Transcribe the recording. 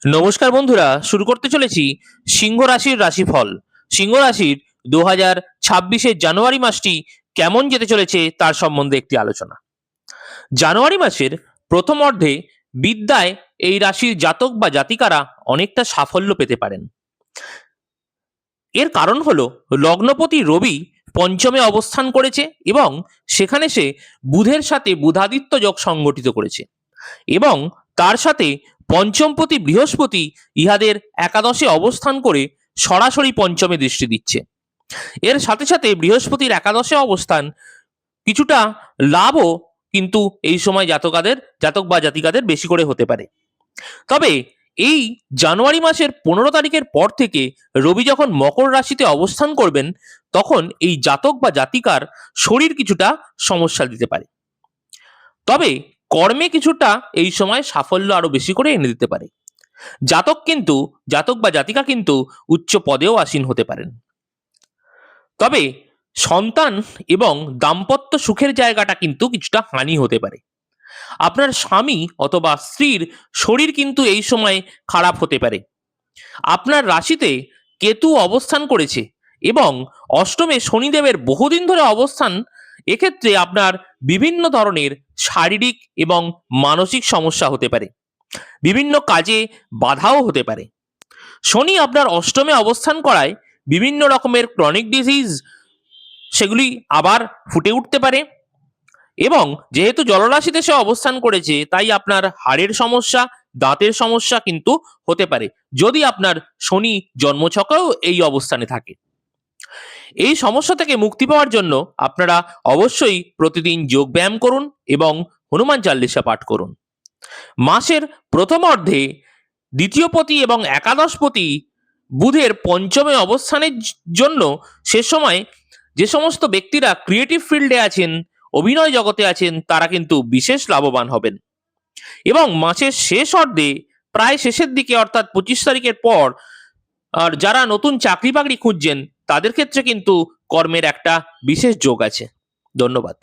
নমস্কার বন্ধুরা, শুরু করতে চলেছি সিংহ রাশির রাশিফল। সিংহ রাশির 2026-এর জানুয়ারি মাসটি কেমন যেতে চলেছে তার সম্বন্ধে একটি আলোচনা। জানুয়ারি মাসের প্রথম অর্ধে বিদ্যায় এই রাশির জাতক বা জাতিকারা অনেকটা সাফল্য পেতে পারেন। এর কারণ হলো লগ্নপতি রবি পঞ্চমে অবস্থান করেছে এবং সেখানে সে বুধের সাথে বুধাদিত্য যোগ সংগঠিত করেছে এবং তার সাথে পঞ্চমপতি বৃহস্পতি ইহাদের একাদশে অবস্থান করে সরাসরি পঞ্চমে দৃষ্টি দিচ্ছে। এর সাথে সাথে বৃহস্পতির একাদশে অবস্থান কিছুটা লাভও কিন্তু এই সময় জাতক বা জাতিকাদের বেশি করে হতে পারে। তবে এই জানুয়ারি মাসের 15 তারিখের পর থেকে রবি যখন মকর রাশিতে অবস্থান করবেন তখন এই জাতক বা জাতিকার শরীর কিছুটা সমস্যা দিতে পারে। তবে কর্মে কিছুটা এই সময় সাফল্য আরো বেশি করে এনে দিতে পারে। জাতক বা জাতিকা কিন্তু উচ্চ পদেও আসীন হতে পারেন। তবে সন্তান এবং দাম্পত্য সুখের জায়গাটা কিন্তু কিছুটা হানি হতে পারে। আপনার স্বামী অথবা স্ত্রীর শরীর কিন্তু এই সময় খারাপ হতে পারে। আপনার রাশিতে কেতু অবস্থান করেছে এবং অষ্টমে শনিদেবের বহুদিন ধরে অবস্থান, এক্ষেত্রে আপনার বিভিন্ন ধরনের শারীরিক এবং মানসিক সমস্যা হতে পারে। বিভিন্ন কাজে বাধাও হতে পারে। শনি আপনার অষ্টমে অবস্থান করায় বিভিন্ন রকমের ক্রনিক ডিজিজ সেগুলি আবার ফুটে উঠতে পারে এবং যেহেতু জলরাশিতে সে অবস্থান করেছে তাই আপনার হাড়ের সমস্যা, দাঁতের সমস্যা কিন্তু হতে পারে যদি আপনার শনি জন্মছকেও এই অবস্থানে থাকে। এই সমস্যা থেকে মুক্তি পাওয়ার জন্য আপনারা অবশ্যই প্রতিদিন যোগ ব্যায়াম করুন এবং হনুমান চালিসা পাঠ করুন। মাসের প্রথম অর্ধে দ্বিতীয়পতি এবং একাদশপতি বুধের পঞ্চমে অবস্থানের জন্য সে সময় যে সমস্ত ব্যক্তিরা ক্রিয়েটিভ ফিল্ডে আছেন, অভিনয় জগতে আছেন, তারা কিন্তু বিশেষ লাভবান হবেন এবং মাসের শেষ অর্ধে প্রায় শেষের দিকে অর্থাৎ 25 তারিখের পর আর যারা নতুন চাকরি বাকরি খুঁজছেন তাদের ক্ষেত্রে কিন্তু কর্মের একটা বিশেষ যোগ আছে। ধন্যবাদ।